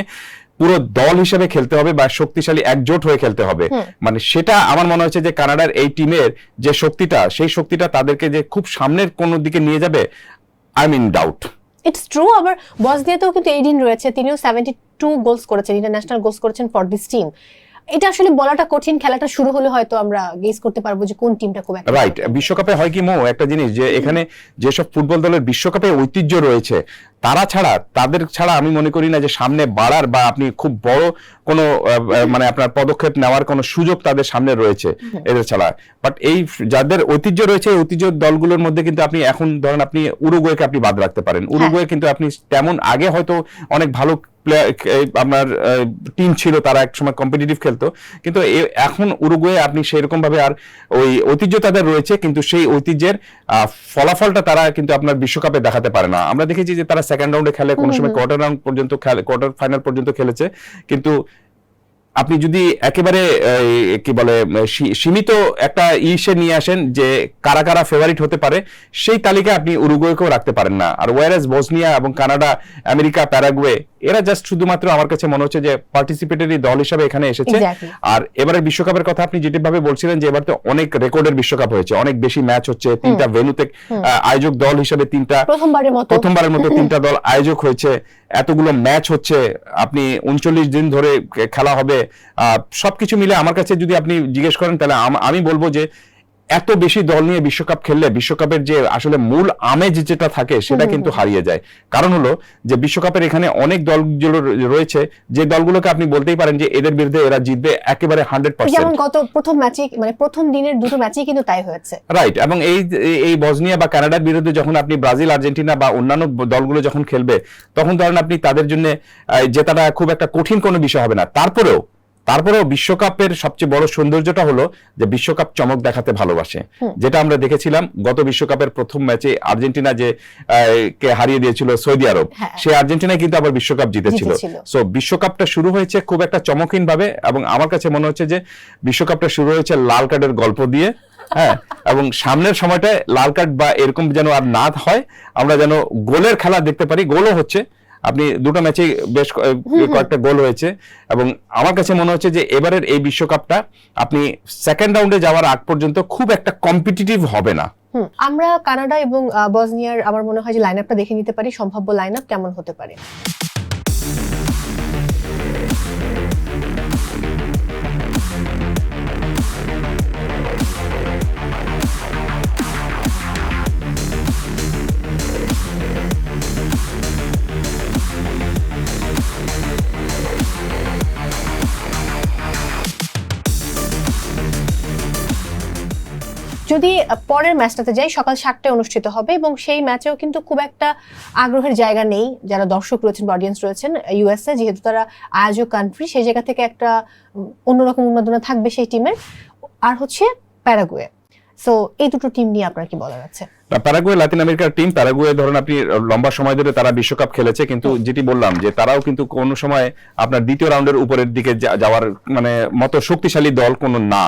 পুরো দল হিসেবে খেলতে হবে বা শক্তিশালী একজোট হয়ে খেলতে হবে। মানে সেটা আমার মনে হচ্ছে যে কানাডার এই টিমের যে শক্তিটা, সেই শক্তিটা তাদেরকে যে খুব সামনের কোন দিকে নিয়ে যাবে, I mean doubt. It's true. আবার বসনিয়াতেও কিন্তু এইডিন রয়েছে, তিনিও 72 গোলস করেছেন, ইন্টারন্যাশনাল গোলস করেছেন ফর দিস টিম। এটা আসলে বলাটা কঠিন, খেলাটা শুরু হলে হয়তো আমরা গেস করতে পারবো যে কোন টিমটা খুব একটা রাইট। বিশ্বকাপে হয় কি মো, একটা জিনিস যে এখানে যেসব ফুটবল দলের বিশ্বকাপে ঐতিহ্য রয়েছে তাদের ছাড়া আমি মনে করি না যে সামনে বাড়ার বা আপনি খুব বড় কোনো মানে আপনার পদক্ষেপ নেওয়ার কোনো সুযোগ তাদের সামনে রয়েছে এদের ছাড়া। বাট এই যাদের ঐতিহ্য রয়েছে এই ঐতিহ্য দলগুলোর মধ্যে কিন্তু আপনি এখন ধরেন আপনি উরুগুয়েকে আপনি বাদ রাখতে পারেন। উরুগুয়ে কিন্তু আপনি তেমন আগে হয়তো অনেক ভালো আপনার টিম ছিল, তারা এক সময় কম্পিটিটিভ খেলতো, কিন্তু এখন উরুগুয়ে আপনি সেরকম ভাবে আর ওই ঐতিহ্য তাদের রয়েছে কিন্তু সেই ঐতিহ্যের ফলাফলটা তারা কিন্তু আপনার বিশ্বকাপে দেখাতে পারে না। আমরা দেখেছি যে তারা সেকেন্ড রাউন্ডে খেলে, কোনো সময় কোয়ার্টার ফাইনাল পর্যন্ত খেলেছে, কিন্তু আপনি যদি একেবারে কি বলে সীমিত একটা ইসে নিয়ে আসেন যে কারা কারা ফেভারিট হতে পারে, সেই তালিকায় আপনি উরুগুয়েকেও রাখতে পারেন না। আর ওয়ারাস বসনিয়া এবং কানাডা, আমেরিকা, প্যারাগুয়ে এরা জাস্ট শুধুমাত্র আমার কাছে মনে হচ্ছে যে পার্টিসিপেটরি দল হিসেবে এখানে এসেছে। আর এবারের বিশ্বকাপের কথা আপনি যেভাবে বলছিলেন যে এবার তো অনেক রেকর্ডের বিশ্বকাপ হয়েছে, অনেক বেশি ম্যাচ হচ্ছে, 3টা ভেন্যুতে আয়োজক দল হিসেবে প্রথমবারের মতো 3টা দল আয়োজক হয়েছে, এতগুলো ম্যাচ হচ্ছে, আপনি 39 দিন ধরে খেলা হবে, সবকিছু মিলে আমার কাছে যদি আপনি জিজ্ঞেস করেন তাহলে আমি বলবো যে এত বেশি দল নিয়ে বিশ্বকাপ খেললে বিশ্বকাপের যে আসলে মূল আমেজ যেটা থাকে সেটা কিন্তু হারিয়ে যায়। কারণ হলো যে বিশ্বকাপের এখানে অনেক দলগুলো রয়েছে যে দলগুলোকে আপনি বলতেই পারেন যে এদের বিরুদ্ধে এরা জিতবে একেবারে 100%। যেমন গত প্রথম ম্যাচে, মানে প্রথম দিনের দুটো ম্যাচেই কিন্তু তাই হয়েছে। রাইট। এবং এই বসনিয়া বা কানাডার বিরুদ্ধে যখন আপনি ব্রাজিল, আর্জেন্টিনা বা অন্যান্য দলগুলো যখন খেলবে তখন ধরেন আপনি তাদের জন্য জেতাটা খুব একটা কঠিন কোনো বিষয় হবে না। তারপরেও বিশ্বকাপের সবচেয়ে বড় সৌন্দর্যটা হলো যে বিশ্বকাপ চমক দেখাতে ভালোবাসে, যেটা আমরা দেখেছিলাম গত বিশ্বকাপের প্রথম ম্যাচে আর্জেন্টিনা যে কে হারিয়ে দিয়েছিল সৌদি আরব, সেই আর্জেন্টিনা কিন্তু আবার বিশ্বকাপ জিতেছিল। সো বিশ্বকাপটা শুরু হয়েছে খুব একটা চমকহীন ভাবে, এবং আমার কাছে মনে হচ্ছে যে বিশ্বকাপটা শুরু হয়েছে লাল কার্ডের গল্প দিয়ে। হ্যাঁ, এবং সামনের সময়টায় লাল কার্ড বা এরকম যেন আর না হয়, আমরা যেন গোলের খেলা দেখতে পারি। গোলও হচ্ছে, আপনি দুটো ম্যাচে বেশ কয়েকটা গোল হয়েছে, এবং আমার কাছে মনে হচ্ছে যে এবারের এই বিশ্বকাপটা আপনি সেকেন্ড রাউন্ডে যাওয়ার আগ পর্যন্ত খুব একটা কম্পিটিটিভ হবে না। আমরা কানাডা এবং বসনিয়ার আমার মনে হয় যে লাইন আপটা দেখে নিতে পারি, সম্ভাব্য লাইন আপ কেমন হতে পারে। যদি পরের ম্যাচটাতে যাই, সকাল 7টায় অনুষ্ঠিত হবে এবং সেই ম্যাচেও কিন্তু খুব একটা আগ্রহের জায়গা নেই যারা দর্শক রয়েছেন বা অডিয়েন্স রয়েছেন ইউএসএ, যেহেতু তারা আয়োজক কান্ট্রি, সেই জায়গা থেকে একটা অন্যরকম উন্মাদনা থাকবে সেই টিমের। আর হচ্ছে প্যারাগুয়ে। সো এই দুটো টিম নিয়ে আপনার কি বলার আছে? প্যারাগুয়ে লাতিন আমেরিকার টিম। প্যারাগুয়ে ধরুন আপনি লম্বা সময় ধরে তারা বিশ্বকাপ খেলেছে, কিন্তু যেটি বললাম যে তারাও কিন্তু কোন সময় আপনার দ্বিতীয় রাউন্ডের উপরের দিকে যাওয়ার মানে মতো শক্তিশালী দল কোনো না।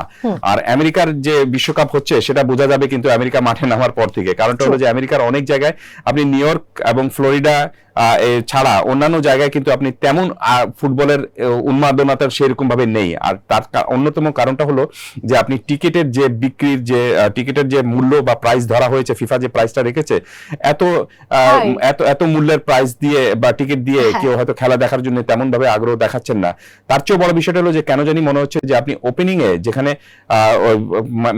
আর আমেরিকার যে বিশ্বকাপ হচ্ছে সেটা বোঝা যাবে কিন্তু আমেরিকা মাঠে নামার পর থেকে। কারণটা হলো যে আমেরিকার অনেক জায়গায় আপনি নিউ ইয়র্ক এবং ফ্লোরিডা ছাড়া অন্যান্য জায়গায় কিন্তু আপনি তেমন ফুটবলের উন্মাদনাটা সেরকম ভাবে নেই। আর তার অন্যতম কারণটা হলো যে আপনি টিকিটের যে বিক্রির যে টিকিটের যে মূল্য বা প্রাইস ধরা হয়েছে, ফিফা যে প্রাইসটা রেখেছে, এত এত এত মূল্যের প্রাইস দিয়ে বা টিকিট দিয়ে কেউ হয়তো খেলা দেখার জন্য তেমন ভাবে আগ্রহ দেখাচ্ছেন না। তার চেয়েও বড় বিষয়টা হলো যে কেন জানি মনে হচ্ছে যে আপনি ওপেনিং এ যেখানে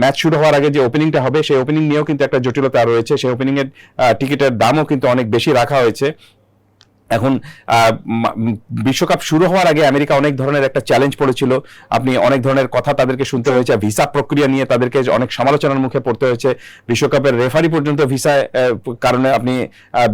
ম্যাচ শুরু হওয়ার আগে যে ওপেনিংটা হবে সেই ওপেনিং নিয়েও কিন্তু একটা জটিলতা রয়েছে। সেই ওপেনিং এর টিকিটের দামও কিন্তু অনেক বেশি রাখা হয়েছে। এখন বিশ্বকাপ শুরু হওয়ার আগে আমেরিকা অনেক ধরনের একটা চ্যালেঞ্জ পড়েছিল, আপনি অনেক ধরনের কথা তাদেরকে শুনতে হয়েছে, ভিসা প্রক্রিয়া নিয়ে তাদেরকে অনেক সমালোচনার মুখে পড়তে হয়েছে, বিশ্বকাপের রেফারি পর্যন্ত ভিসা কারণে আপনি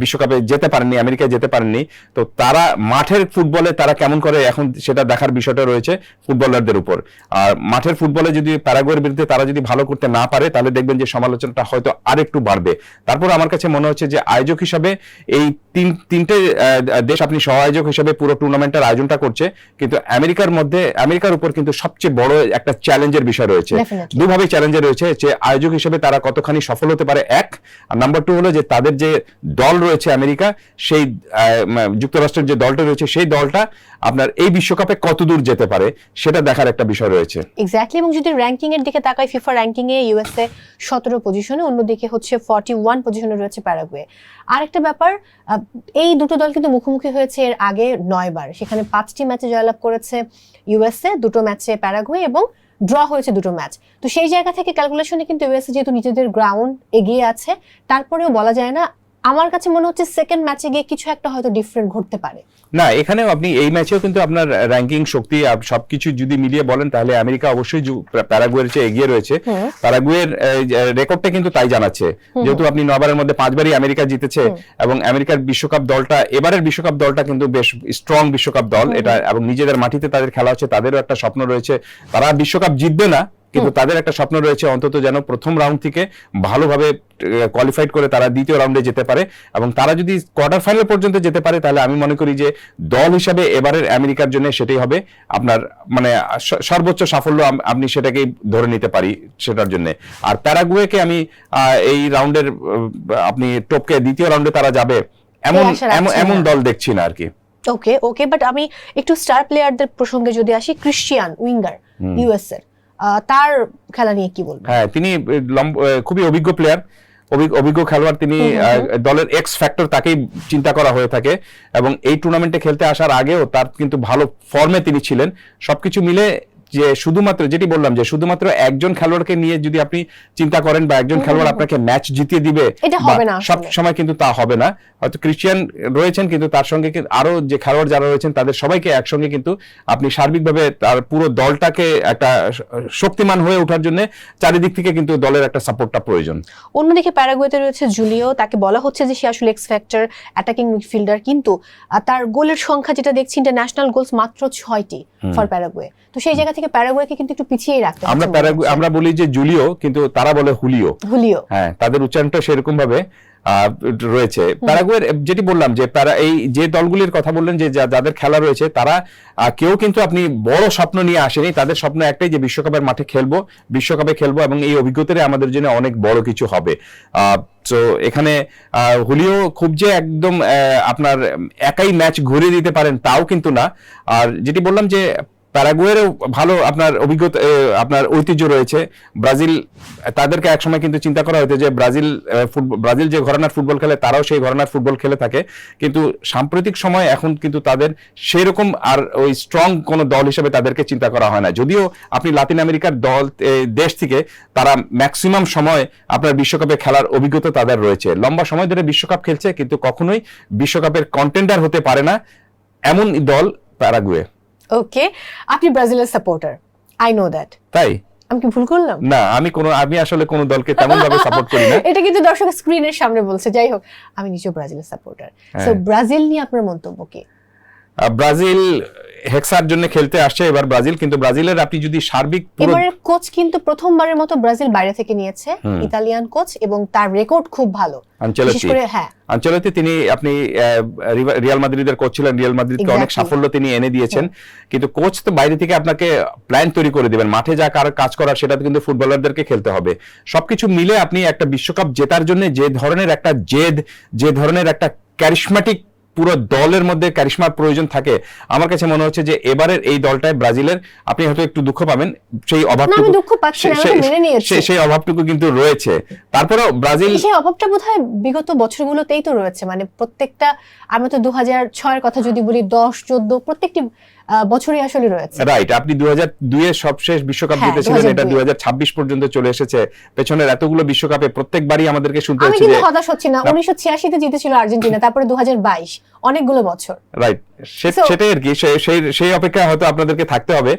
বিশ্বকাপে যেতে পারেননি, আমেরিকায় যেতে পারেননি। তো তারা মাঠের ফুটবলে তারা কেমন করে এখন সেটা দেখার বিষয়টা রয়েছে ফুটবলারদের উপর। আর মাঠের ফুটবলে যদি প্যারাগুয়ের বিরুদ্ধে তারা যদি ভালো করতে না পারে তাহলে দেখবেন যে সমালোচনাটা হয়তো আরেকটু বাড়বে। তারপর আমার কাছে মনে হচ্ছে যে আয়োজক হিসাবে এই তিনটে দেশ আপনি সহ আয়োজক হিসেবে পুরো টুর্নামেন্টের আয়োজনটা করছে, কিন্তু আমেরিকার উপর কিন্তু সবচেয়ে বড় একটা চ্যালেঞ্জের বিষয় রয়েছে। দুভাবে চ্যালেঞ্জে রয়েছে যে আয়োজক হিসেবে তারা কতখানি সফল হতে পারে, এক। আর নাম্বার টু হলো যে তাদের যে দল রয়েছে আমেরিকা, সেই যুক্তরাষ্ট্রের যে দলটা রয়েছে সেই দলটা আপনার এই বিশ্বকাপে কতদূর যেতে পারে সেটা দেখার একটা বিষয় রয়েছে। এক্স্যাক্টলি। এবং যদি র্যাঙ্কিং এর দিকে তাকাই, ফিফা র্যাঙ্কিং এ ইউএসএ 17 পজিশনে, অন্যদিকে হচ্ছে 41 পজিশনে রয়েছে প্যারাগুয়ে। আরেকটা ব্যাপার, এই দুটো দল কিন্তু মুখোমুখি হয়েছে এর আগে 9 বার, সেখানে 5টি ম্যাচে জয়লাভ করেছে ইউএসএ, 2টো ম্যাচে প্যারাগুয়ে এবং ড্র হয়েছে 2টো ম্যাচ। তো সেই জায়গা থেকে ক্যালকুলেশনে কিন্তু ইউএসএ যেহেতু নিজেদের গ্রাউন্ড এগিয়ে আছে, তারপরেও বলা যায় না, আমার কাছে মনে হচ্ছে সেকেন্ড ম্যাচে গিয়ে কিছু একটা হয়তো ডিফারেন্ট ঘটতে পারে। না, এখানেও আপনি এই ম্যাচেও কিন্তু আপনার র্যাঙ্কিং শক্তি সবকিছু যদি মিলিয়ে বলেন তাহলে আমেরিকা অবশ্যই প্যারাগুয়ের চেয়ে এগিয়ে রয়েছে। প্যারাগুয়ের রেকর্ডটা কিন্তু তাই জানাচ্ছে, যেহেতু আপনি 9 বারের মধ্যে 5 বারই আমেরিকা জিতেছে এবং আমেরিকার বিশ্বকাপ দলটা, এবারের বিশ্বকাপ দলটা কিন্তু বেশ স্ট্রং বিশ্বকাপ দল এটা, এবং নিজেদের মাটিতে তাদের খেলা হচ্ছে, তাদেরও একটা স্বপ্ন রয়েছে। তারা বিশ্বকাপ জিতবে না, কিন্তু তাদের একটা স্বপ্ন রয়েছে অন্তত যেন প্রথম রাউন্ড থেকে ভালোভাবে কোয়ালিফাইড করে তারা দ্বিতীয় রাউন্ডে যেতে পারে, এবং তারা যদি কোয়ার্টার ফাইনাল পর্যন্ত যেতে পারে তাহলে আমি মনে করি যে দল হিসাবে এবারের আমেরিকার জন্য সেটাই হবে আপনার মানে সর্বোচ্চ সাফল্য, আপনি সেটাকেই ধরে নিতে পারি সেটার জন্য। আর প্যারাগুয়েকে আমি এই রাউন্ডের আপনি টপকে দ্বিতীয় রাউন্ডে তারা যাবে এমন দল দেখছি না আর কি। ওকে, বাট আমি একটু স্টার প্লেয়ারদের প্রসঙ্গে যদি আসি, ক্রিশ্চিয়ান উইঙ্গার ইউএসএ, তার খেলা নিয়ে কি বলবেন? হ্যাঁ, তিনি খুবই অভিজ্ঞ প্লেয়ার, অভিজ্ঞ খেলোয়াড় তিনি। দলের এক্স ফ্যাক্টর তাকেই চিন্তা করা হয়ে থাকে, এবং এই টুর্নামেন্টে খেলতে আসার আগেও তার কিন্তু ভালো ফর্মে তিনি ছিলেন। সবকিছু মিলে যে শুধুমাত্র যেটি বললাম যে শুধুমাত্র একজন খেলোয়াড়কে নিয়ে যদি আপনি চিন্তা করেন বা একজন খেলোয়াড় আপনাকে ম্যাচ জিতিয়ে দিবে, সব সময় কিন্তু তা হবে না। হয়তো ক্রিশ্চিয়ান রয়েছেন, কিন্তু তার সঙ্গে আরো যে খেলোয়াড় যারা রয়েছেন তাদের সবাইকে একসঙ্গে কিন্তু আপনি সার্বিকভাবে তার পুরো দলটাকে একটা শক্তিমান হয়ে ওঠার জন্য চারিদিক থেকে কিন্তু দলের একটা সাপোর্টটা প্রয়োজন। অন্যদিকে প্যারাগুয়েতে রয়েছে জুলিও, তাকে বলা হচ্ছে যে সে আসলে এক্স ফ্যাক্টর অ্যাটাকিং মিডফিল্ডার, কিন্তু তার গোলের সংখ্যা যেটা দেখছি ইন্টারন্যাশনাল গোলস মাত্র 6টি ফর প্যারাগুয়ে। তো সেই জায়গা থেকে প্যারাগুয়েকে কিন্তু একটু পিছিয়ে রাখতে আমরা বলি যে জুলিও, কিন্তু তারা বলে হুলিও। হ্যাঁ, তাদের উচ্চারণটা সেরকম ভাবে রয়েছে। প্যারাগুয়ের যেটি বললাম যে এই যে দলগুলির কথা বললেন যে যাদের খেলা রয়েছে তারা কেউ কিন্তু আপনি বড় স্বপ্ন নিয়ে আসেনি, তাদের স্বপ্ন একটাই যে বিশ্বকাপের মাঠে বিশ্বকাপে খেলবো এবং এই অভিজ্ঞতাটা আমাদের জন্য অনেক বড় কিছু হবে। তো এখানে হুলিও খুব যে একদম আপনার একাই ম্যাচ ঘুরিয়ে দিতে পারেন তাও কিন্তু না। আর যেটি বললাম যে প্যারাগুয়েরও ভালো আপনার অভিজ্ঞতা, আপনার ঐতিহ্য রয়েছে। ব্রাজিল, তাদেরকে একসময় কিন্তু চিন্তা করা হতো যে ব্রাজিল যে ঘরানার ফুটবল খেলে তারাও সেই ঘরানার ফুটবল খেলে থাকে, কিন্তু সাম্প্রতিক সময় এখন কিন্তু তাদের সেরকম আর ওই স্ট্রং কোনো দল হিসেবে তাদেরকে চিন্তা করা হয় না। যদিও আপনি লাতিন আমেরিকার দেশ থেকে তারা ম্যাক্সিমাম সময় আপনার বিশ্বকাপে খেলার অভিজ্ঞতা তাদের রয়েছে, লম্বা সময় ধরে বিশ্বকাপ খেলছে, কিন্তু কখনোই বিশ্বকাপের কন্টেন্ডার হতে পারে না এমন দল প্যারাগুয়ে। ওকে, আপনি ব্রাজিলের সাপোর্টার, আই নো দ্যাট। তাই? আমি কি ভুল করলাম? না, আমি আসলে কোনো দলকে তেমন ভাবে সাপোর্ট করি না। এটা কিন্তু দর্শক স্ক্রিনের সামনে বলছে। যাই হোক, আমি নিজেও ব্রাজিলের সাপোর্টার। সো ব্রাজিল নিয়ে আপনার মন্তব্য কি? ব্রাজিল হেক্সার জন্য খেলতে আসছে এবার ব্রাজিল, কিন্তু ব্রাজিলের আপনি যদি সার্বিক এবারের কোচ কিন্তু প্রথমবারের মতো ব্রাজিল বাইরে থেকে নিয়েছে, ইতালিয়ান কোচ, এবং তার রেকর্ড খুব ভালো। আনচেলত্তি তিনি আপনি রিয়াল মাদ্রিদের কোচ ছিলেন, রিয়াল মাদ্রিদকে অনেক সাফল্য তিনি এনে দিয়েছেন, কিন্তু কোচ তো বাইরে থেকে আপনাকে প্ল্যান তৈরি করে দিবেন, মাঠে যা কাজ করার সেটা কিন্তু ফুটবলারদেরকে খেলতে হবে। সবকিছু মিলে আপনি একটা বিশ্বকাপ জেতার জন্য যে ধরনের একটা জেদ, যে ধরনের একটা ক্যারিশম্যাটিক পুরো দলের মধ্যে ক্যারিশমার প্রয়োজন থাকে, আমার কাছে মনে হচ্ছে যে এবারের এই দলটায় ব্রাজিলের, আপনি হয়তো একটু দুঃখ পাবেন, সেই অভাবটুকু কিন্তু রয়েছে। তারপরেও ব্রাজিল সেই অভাবটা বোধহয় বিগত বছরগুলোতেই তো রয়েছে, মানে প্রত্যেকটা, আমরা তো 2006 এর কথা যদি বলি, 10, 14 প্রত্যেকটি বছরই আসলে রয়েছে। রাইট, আপনি 2002 এর সবশেষ বিশ্বকাপ জিতেছিলেন, এটা 2026 পর্যন্ত চলে এসেছে। পেছনের এতগুলো বিশ্বকাপে প্রত্যেকবারই আমাদেরকে শুনতে হচ্ছে যে আমি কিন্তু হতাশ হচ্ছি না। 1986 তে জিতেছিল আর্জেন্টিনা, তারপরে 2022, অনেকগুলো বছর। রাইট, সেটাই আর কি, সেই অপেক্ষায় হয়তো আপনাদেরকে থাকতে হবে।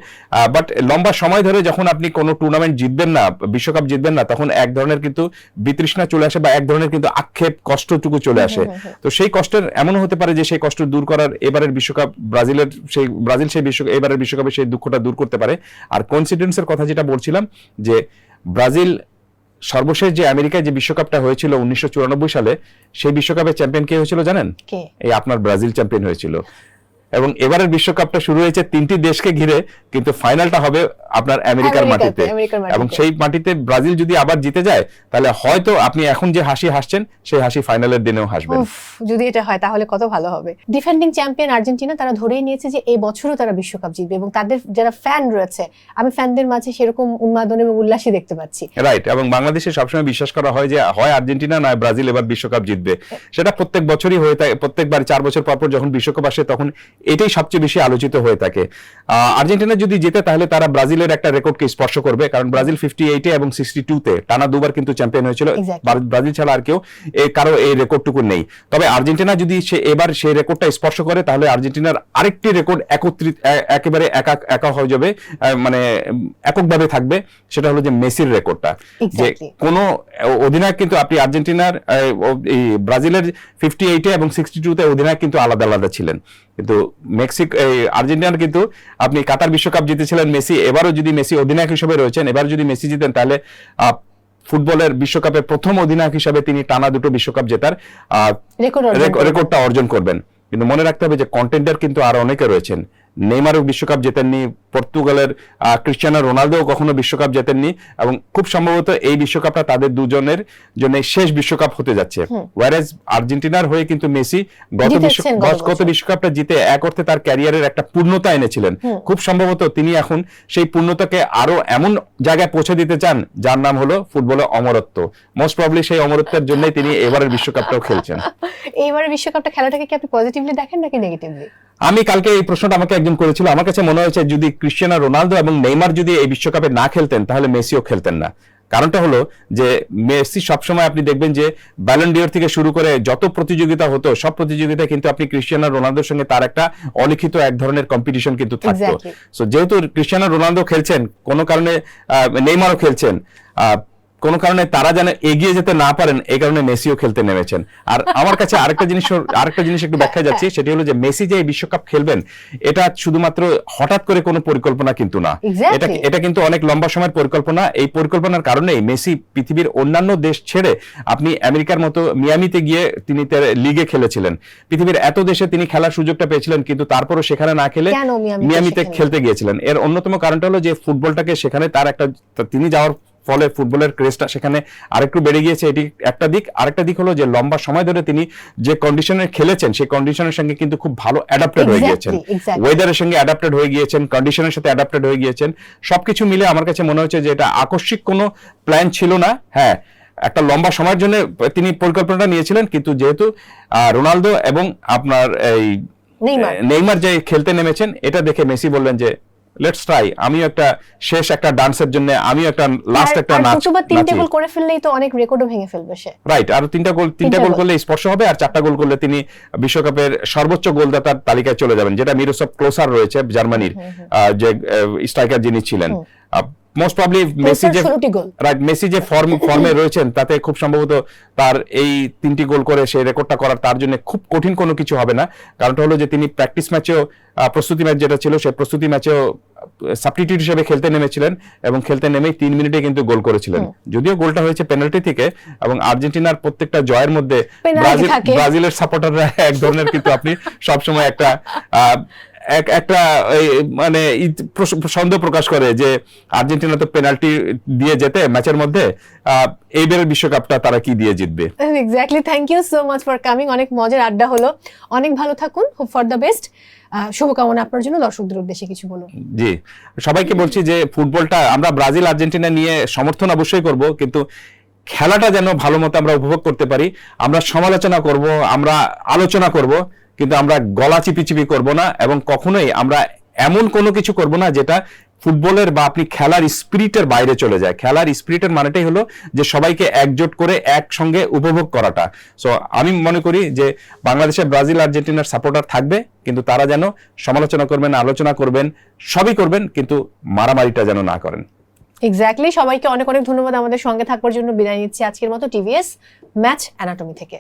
বাট লম্বা সময় ধরে যখন আপনি কোনো টুর্নামেন্ট জিতবেন না, বিশ্বকাপ জিতবেন না, তখন এক ধরনের কিন্তু বিতৃষ্ণা চলে আসে, বা এক ধরনের কিন্তু আক্ষেপ, কষ্টটুকু চলে আসে। তো সেই কষ্টের এমনও হতে পারে যে সেই কষ্ট দূর করার এবারের বিশ্বকাপ ব্রাজিলের এবারের বিশ্বকাপে সেই দুঃখটা দূর করতে পারে। আর কনসিডেন্সের কথা যেটা বলছিলাম, যে ব্রাজিল সর্বশেষ যে আমেরিকায় যে বিশ্বকাপটা হয়েছিল 1994 সালে, সেই বিশ্বকাপের চ্যাম্পিয়ন কে হয়েছিল জানেন? এই আপনার ব্রাজিল চ্যাম্পিয়ন হয়েছিল। এবং এবারের বিশ্বকাপটা শুরু হয়েছে 3টি দেশকে ঘিরে, কিন্তু ফাইনালটা হবে আপনার আমেরিকার মাটিতে। এবং সেই মাটিতে ব্রাজিল যদি আবার জিতে যায়, তাহলে হয়তো আপনি এখন যে হাসি হাসছেন, সেই হাসি ফাইনালের দিনেও হাসবেন। যদি এটা হয় তাহলে কত ভালো হবে। ডিফেন্ডিং চ্যাম্পিয়ন আর্জেন্টিনা, তারা ধরেই নিয়েছে যে এই বছরও তারা বিশ্বকাপ জিতবে, এবং তাদের যারা ফ্যান রয়েছে, আমি ফ্যানদের মাঝে সেরকম উন্মাদন এবং উল্লাসই দেখতে পাচ্ছি। রাইট, এবং বাংলাদেশে সবসময় বিশ্বাস করা হয় যে হয় আর্জেন্টিনা নয় ব্রাজিল এবার বিশ্বকাপ জিতবে। সেটা প্রত্যেক বছরই হয়ে থাকে, প্রত্যেকবার 4 বছর পর পর যখন বিশ্বকাপ আসে, তখন এটাই সবচেয়ে বেশি আলোচিত হয়ে থাকে। আর্জেন্টিনা যদি জিতে, তাহলে তারা ব্রাজিলের একটা রেকর্ডকে স্পর্শ করবে, কারণ ব্রাজিল 58 এবং 62 টানা দুবার কিন্তু চ্যাম্পিয়ন হয়েছিল। ব্রাজিল ছাড়া আর কেউ কারো এই রেকর্ডটুকু নেই। তবে আর্জেন্টিনা যদি এবার সেই রেকর্ডটা স্পর্শ করে, তাহলে আর্জেন্টিনার আরেকটি রেকর্ড একেবারে একা হয়ে যাবে, মানে এককভাবে থাকবে। সেটা হলো যে মেসির রেকর্ডটা, যে কোন অধিনায়ক কিন্তু, আপনি আর্জেন্টিনার ব্রাজিলের 58 এবং 62 অধিনায়ক কিন্তু আলাদা আলাদা ছিলেন, কিন্তু আর্জেন্টিনার কিন্তু আপনি কাতার বিশ্বকাপ জিতেছিলেন মেসি। এবারও যদি মেসি অধিনায়ক হিসেবে রয়েছেন, এবার যদি মেসি জিতেন, তাহলে ফুটবলের বিশ্বকাপে প্রথম অধিনায়ক হিসেবে তিনি টানা 2টো বিশ্বকাপ জেতার রেকর্ডটা অর্জন করবেন। কিন্তু মনে রাখতে হবে যে কন্টেন্ডার কিন্তু আরো অনেকে রয়েছেন। নেইমারও বিশ্বকাপ জেতেননি, পর্তুগালের ক্রিস্টিয়ানো রোনালদো কখনো বিশ্বকাপ জেতেননি, এবং খুব সম্ভবত এই বিশ্বকাপটা তাদের দুজনের জন্য শেষ বিশ্বকাপ হতে যাচ্ছে। ওয়ারেজ আর্জেন্টিনার হয়ে কিন্তু মেসি গত বিশ্বকাপটা জিতে এক অর্থে তার ক্যারিয়ারের একটা পূর্ণতা এনেছিলেন। খুব সম্ভবত তিনি এখন সেই পূর্ণতাকে আরো এমন জায়গায় পৌঁছে দিতে চান, যার নাম হলো ফুটবলে অমরত্ব। মোস্ট প্রবাবলি সেই অমরত্বের জন্যই তিনি এবারের বিশ্বকাপটাও খেলছেন। এইবারের বিশ্বকাপটা খেলাটাকে কি আপনি পজিটিভলি দেখেন নাকি নেগেটিভলি? আমি কালকে এই প্রশ্নটা আমাকে একজন করেছিল, আমার কাছে মনে হয়েছে যদি ক্রিস্টিয়ানো রোনালদো এবং নেইমার যদি এই বিশ্বকাপে না খেলতেন, তাহলে মেসিও খেলতেন না। কারণটা হলো যে মেসি সবসময় আপনি দেখবেন যে ব্যালন ডিওর থেকে শুরু করে যত প্রতিযোগিতা হতো, সব প্রতিযোগিতায় কিন্তু আপনি ক্রিস্টিয়ানো রোনালদোর সঙ্গে তার একটা অলিখিত এক ধরনের কম্পিটিশন কিন্তু থাকতো। সো যেহেতু ক্রিস্টিয়ানো রোনালদো খেলছেন, কোনো কারণে নেইমারও খেলছেন, কোনো কারণে তারা যেন এগিয়ে যেতে না পারেন, এই কারণে মেসিও খেলতে নেমেছেন। আর আমার কাছে আরেকটা জিনিস একটু ব্যাখ্যা যাচ্ছে, সেটি হলো যে মেসি যে বিশ্বকাপ খেলবেন, এটা শুধুমাত্র হঠাৎ করে কোনো পরিকল্পনা কিন্তু না, এটা কিন্তু অনেক লম্বা সময়ের পরিকল্পনা। এই পরিকল্পনার কারণেই মেসি পৃথিবীর অন্যান্য দেশ ছেড়ে, আপনি আমেরিকার মতো মিয়ামিতে গিয়ে তিনি লিগে খেলেছিলেন, পৃথিবীর এত দেশে তিনি খেলার সুযোগটা পেয়েছিলেন, কিন্তু তারপরও সেখানে না খেলে মিয়ামিতে খেলতে গিয়েছিলেন। এর অন্যতম কারণটা হলো যে ফুটবলটাকে সেখানে তার একটা, তিনি যাওয়ার ফলে ফুটবলের ক্রেজটা সেখানে আরেকটু বেড়ে গিয়েছে, এটি একটা দিক। আরেকটা দিক হলো যে লম্বা সময় ধরে তিনি যে কন্ডিশনে খেলেছেন, সেই কন্ডিশনের সঙ্গে কিন্তু খুব ভালো অ্যাডাপ্টেড হয়ে গিয়েছেন, ওয়েদারের সঙ্গে অ্যাডাপ্টেড হয়ে গিয়েছেন, কন্ডিশনের সাথে অ্যাডাপ্টেড হয়ে গিয়েছেন। সবকিছু মিলে আমার কাছে মনে হচ্ছে যে এটা আকস্মিক কোনো প্ল্যান ছিল না। হ্যাঁ, একটা লম্বা সময়ের জন্য তিনি পরিকল্পনাটা নিয়েছিলেন, কিন্তু যেহেতু রোনালদো এবং আপনার এই নেইমার যে খেলতে নেমেছেন, এটা দেখে মেসি বললেন যে লেটস ট্রাই, আমিও একটা শেষ একটা ডান্সের জন্য, আমিও একটা লাস্ট একটা নাচ, 3টে গোল করে ফেললেই তো অনেক রেকর্ডও ভেঙে ফেলবে সে। রাইট, আর 3টা গোল করলে স্পর্শ হবে, আর 4টা গোল করলে তিনি বিশ্বকাপের সর্বোচ্চ গোলদাতার তালিকায় চলে যাবেন, যেটা মিরোস্লাভ ক্লোসার রয়েছে জার্মানির যে স্ট্রাইকার যিনি ছিলেন। মোস্ট প্রবলি মেসি যে ফর্মে রয়েছেন তাতে খুব সম্ভবত তার এই 3টি গোল করে সেই রেকর্ডটা করার তার জন্য খুব কঠিন কোনো কিছু হবে না। কারণটা হলো যে তিনি প্র্যাকটিস ম্যাচেও প্রস্তুতি ম্যাচ যেটা ছিল সেই প্রস্তুতি ম্যাচেও সাবস্টিটিউট হিসেবে খেলতে নেমেছিলেন এবং খেলতে নেমেই 3 মিনিটে কিন্তু গোল করেছিলেন। যদিও গোলটা হয়েছে পেনাল্টি থেকে, এবং আর্জেন্টিনার প্রত্যেকটা জয়ের মধ্যে ব্রাজিলের সাপোর্টাররা এক ধরনের কিন্তু আপনি সবসময় একটা মানে সন্দেহ প্রকাশ করে যে আর্জেন্টিনা তো পেনাল্টি দিয়ে যেতে ম্যাচের মধ্যে, এইবারের বিশ্বকাপটা তারা কি দিয়ে জিতবে। Exactly, thank you so much for coming. অনেক মজার আড্ডা হলো, অনেক ভালো থাকুন, হোপ ফর দ্য বেস্ট। শুভকামনা আপনার জন্য, দর্শকদের উদ্দেশ্যে কিছু বলুন। জি, সবাইকে বলছি যে ফুটবলটা আমরা ব্রাজিল আর্জেন্টিনা নিয়ে সমর্থন অবশ্যই করব, কিন্তু খেলাটা যেন ভালো মতো আমরা উপভোগ করতে পারি। আমরা সমালোচনা করব, আমরা আলোচনা করব, কিন্তু আমরা গলা চিপি করব না, এবং কখনোই আমরা এমন কোনো কিছু করব না যেটা ফুটবলের বা আপনি খেলার স্পিরিটের বাইরে চলে যায়। খেলার স্পিরিটের মানেটাই হলো যে সবাইকে একজোট করে একসঙ্গে উপভোগ করাটা। সো আমি মনে করি যে বাংলাদেশে ব্রাজিল আর্জেন্টিনার সাপোর্টার থাকবে, কিন্তু তারা যেন সমালোচনা করবেন, আলোচনা করবেন, সবই করবেন, কিন্তু মারামারিটা যেন না করেন। এক্স্যাক্টলি, সবাইকে অনেক অনেক ধন্যবাদ আমাদের সঙ্গে থাকবার জন্য। বিদায় নিচ্ছি আজকের মতো টিভিএস ম্যাচ অ্যানাটমি থেকে।